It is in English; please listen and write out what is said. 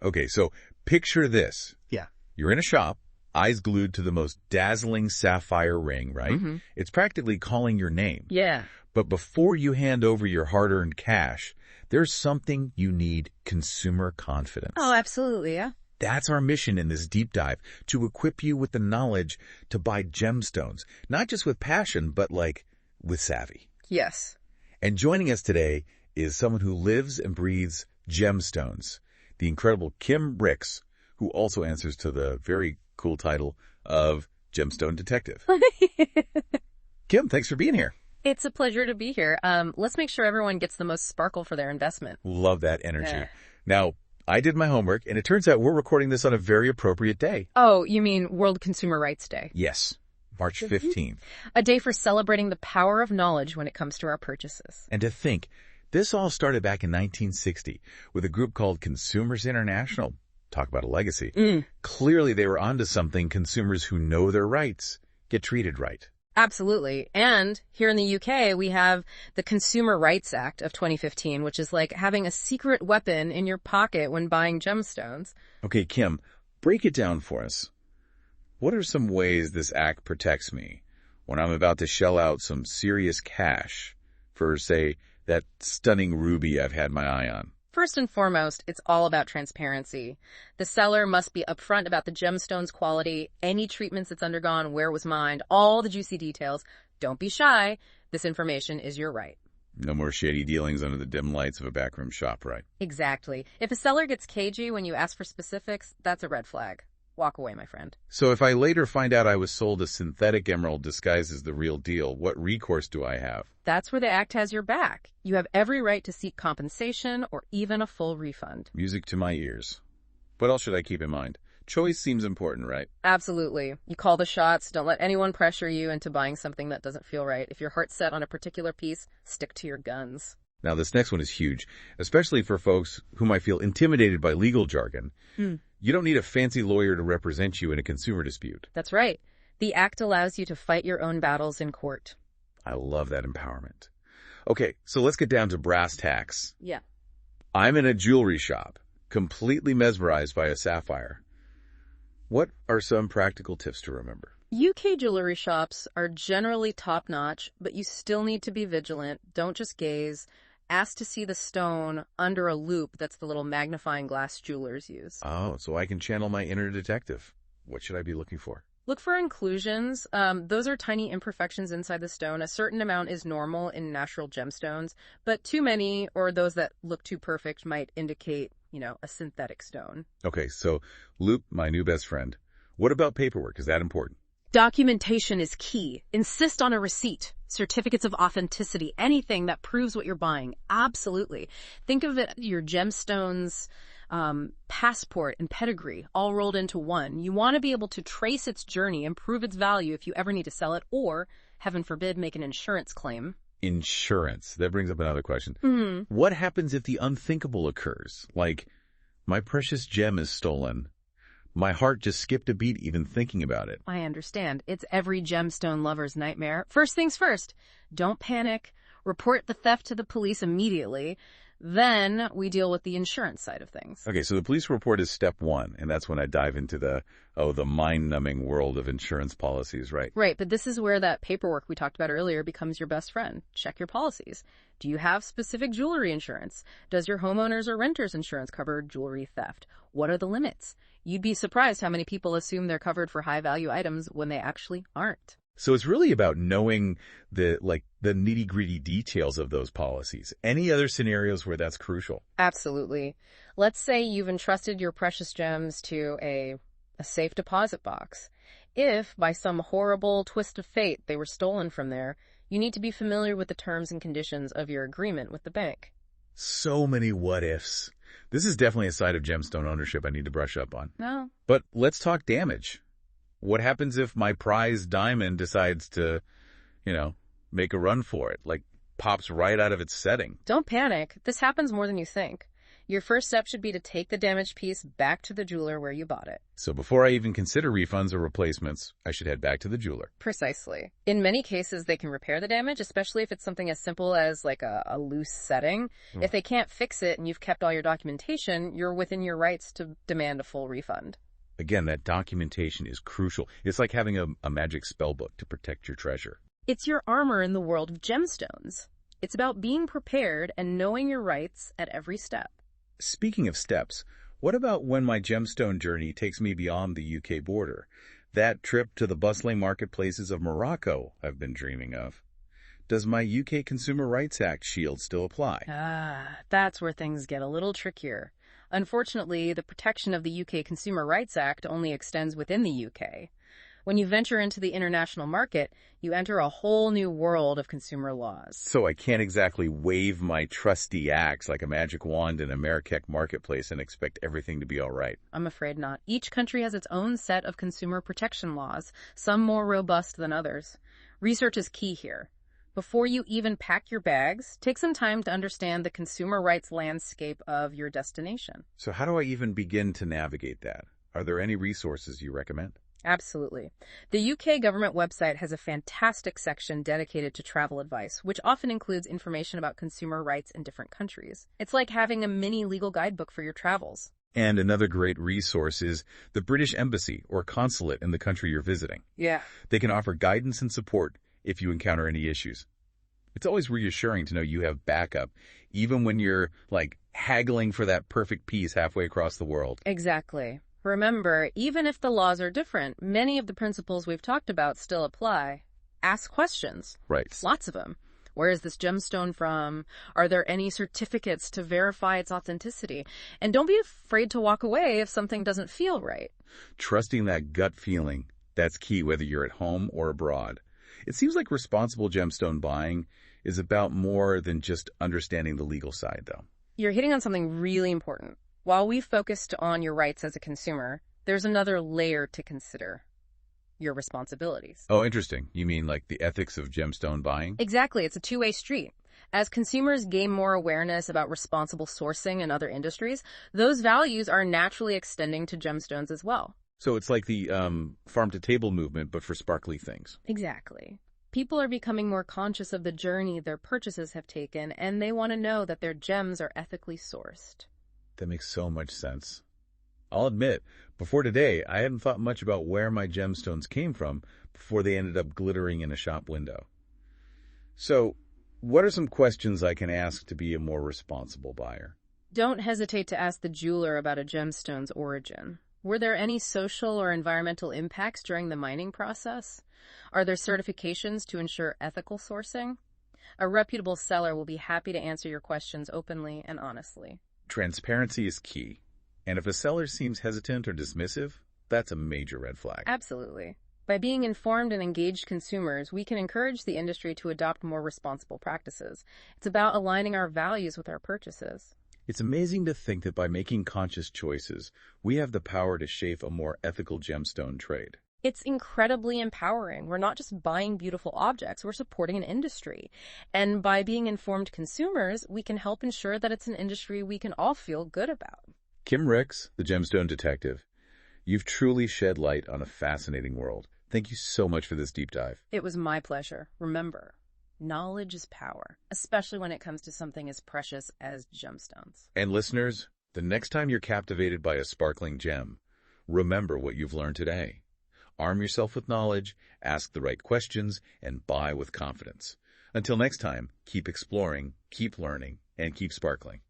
Okay, so picture this. Yeah. You're in a shop, eyes glued to the most dazzling sapphire ring, right? Mm-hmm. It's practically calling your name. Yeah. But before you hand over your hard-earned cash, there's something you need: consumer confidence. Oh, absolutely, yeah. That's our mission in this deep dive, to equip you with the knowledge to buy gemstones, not just with passion, but with savvy. Yes. And joining us today is someone who lives and breathes gemstones, the incredible Kim Rix, who also answers to the very cool title of Gemstone Detective. Kim, thanks for being here. It's a pleasure to be here. Let's make sure everyone gets the most sparkle for their investment. Love that energy. Yeah. Now, I did my homework, and it turns out we're recording this on a very appropriate day. Oh, you mean World Consumer Rights Day? Yes, March 15th. A day for celebrating the power of knowledge when it comes to our purchases. And to think, this all started back in 1960 with a group called Consumers International. Talk about a legacy. Clearly, they were onto something. Consumers who know their rights get treated right. Absolutely. And here in the UK, we have the Consumer Rights Act of 2015, which is like having a secret weapon in your pocket when buying gemstones. Okay, Kim, break it down for us. What are some ways this act protects me when I'm about to shell out some serious cash for, say, that stunning ruby I've had my eye on? First and foremost, it's all about transparency. The seller must be upfront about the gemstone's quality, any treatments it's undergone, where it was mined, all the juicy details. Don't be shy. This information is your right. No more shady dealings under the dim lights of a backroom shop, right? Exactly. If a seller gets cagey when you ask for specifics, that's a red flag. Walk away, my friend. So if I later find out I was sold a synthetic emerald disguised as the real deal, what recourse do I have? That's where the Act has your back. You have every right to seek compensation or even a full refund. Music to my ears. What else should I keep in mind? Choice seems important, right? Absolutely. You call the shots. Don't let anyone pressure you into buying something that doesn't feel right. If your heart's set on a particular piece, stick to your guns. Now, this next one is huge, especially for folks who might feel intimidated by legal jargon. You don't need a fancy lawyer to represent you in a consumer dispute. That's right. The Act allows you to fight your own battles in court. I love that empowerment. Okay, so let's get down to brass tacks. Yeah. I'm in a jewelry shop, completely mesmerized by a sapphire. What are some practical tips to remember? UK jewelry shops are generally top-notch, but you still need to be vigilant. Don't just gaze. Ask to see the stone under a loupe. That's the little magnifying glass jewelers use. Oh, so I can channel my inner detective. What should I be looking for? Look for inclusions. Those are tiny imperfections inside the stone. A certain amount is normal in natural gemstones, but too many or those that look too perfect might indicate, a synthetic stone. Okay, so loupe, my new best friend. What about paperwork? Is that important? Documentation is key. Insist on a receipt, certificates of authenticity, anything that proves what you're buying. Absolutely. Think of it, your gemstones, passport and pedigree all rolled into one. You want to be able to trace its journey and prove its value if you ever need to sell it or, heaven forbid, make an insurance claim. Insurance. That brings up another question. What happens if the unthinkable occurs? Like, my precious gem is stolen. My heart just skipped a beat even thinking about it. I understand. It's every gemstone lover's nightmare. First things first, don't panic. Report the theft to the police immediately. Then we deal with the insurance side of things. Okay, so the police report is step one, and that's when I dive into the mind-numbing world of insurance policies, right? Right, but this is where that paperwork we talked about earlier becomes your best friend. Check your policies. Do you have specific jewelry insurance? Does your homeowner's or renter's insurance cover jewelry theft? What are the limits? You'd be surprised how many people assume they're covered for high-value items when they actually aren't. So it's really about knowing the nitty-gritty details of those policies. Any other scenarios where that's crucial? Absolutely. Let's say you've entrusted your precious gems to a safe deposit box. If, by some horrible twist of fate, they were stolen from there, you need to be familiar with the terms and conditions of your agreement with the bank. So many what-ifs. This is definitely a side of gemstone ownership I need to brush up on. No. But let's talk damage. What happens if my prized diamond decides to, make a run for it, pops right out of its setting? Don't panic. This happens more than you think. Your first step should be to take the damaged piece back to the jeweler where you bought it. So before I even consider refunds or replacements, I should head back to the jeweler. Precisely. In many cases, they can repair the damage, especially if it's something as simple as like a loose setting. If they can't fix it and you've kept all your documentation, you're within your rights to demand a full refund. Again, that documentation is crucial. It's like having a magic spell book to protect your treasure. It's your armor in the world of gemstones. It's about being prepared and knowing your rights at every step. Speaking of steps, what about when my gemstone journey takes me beyond the UK border? That trip to the bustling marketplaces of Morocco I've been dreaming of. Does my UK Consumer Rights Act shield still apply? That's where things get a little trickier. Unfortunately, the protection of the UK Consumer Rights Act only extends within the UK. When you venture into the international market, you enter a whole new world of consumer laws. So I can't exactly wave my trusty axe like a magic wand in a Marrakech marketplace and expect everything to be all right. I'm afraid not. Each country has its own set of consumer protection laws, some more robust than others. Research is key here. Before you even pack your bags, take some time to understand the consumer rights landscape of your destination. So how do I even begin to navigate that? Are there any resources you recommend? Absolutely. The UK government website has a fantastic section dedicated to travel advice, which often includes information about consumer rights in different countries. It's like having a mini legal guidebook for your travels. And another great resource is the British Embassy or consulate in the country you're visiting. Yeah. They can offer guidance and support if you encounter any issues. It's always reassuring to know you have backup, even when you're, haggling for that perfect piece halfway across the world. Exactly. Remember, even if the laws are different, many of the principles we've talked about still apply. Ask questions. Right. Lots of them. Where is this gemstone from? Are there any certificates to verify its authenticity? And don't be afraid to walk away if something doesn't feel right. Trusting that gut feeling, that's key whether you're at home or abroad. It seems like responsible gemstone buying is about more than just understanding the legal side, though. You're hitting on something really important. While we focused on your rights as a consumer, there's another layer to consider. Your responsibilities. Oh, interesting. You mean like the ethics of gemstone buying? Exactly. It's a two-way street. As consumers gain more awareness about responsible sourcing in other industries, those values are naturally extending to gemstones as well. So it's like the farm-to-table movement, but for sparkly things. Exactly. People are becoming more conscious of the journey their purchases have taken, and they want to know that their gems are ethically sourced. That makes so much sense. I'll admit, before today, I hadn't thought much about where my gemstones came from before they ended up glittering in a shop window. So, what are some questions I can ask to be a more responsible buyer? Don't hesitate to ask the jeweler about a gemstone's origin. Were there any social or environmental impacts during the mining process? Are there certifications to ensure ethical sourcing? A reputable seller will be happy to answer your questions openly and honestly. Transparency is key. And if a seller seems hesitant or dismissive, that's a major red flag. Absolutely. By being informed and engaged consumers, we can encourage the industry to adopt more responsible practices. It's about aligning our values with our purchases. It's amazing to think that by making conscious choices, we have the power to shape a more ethical gemstone trade. It's incredibly empowering. We're not just buying beautiful objects, we're supporting an industry. And by being informed consumers, we can help ensure that it's an industry we can all feel good about. Kim Rix, the Gemstone Detective, you've truly shed light on a fascinating world. Thank you so much for this deep dive. It was my pleasure. Remember, knowledge is power, especially when it comes to something as precious as gemstones. And listeners, the next time you're captivated by a sparkling gem, remember what you've learned today. Arm yourself with knowledge, ask the right questions, and buy with confidence. Until next time, keep exploring, keep learning, and keep sparkling.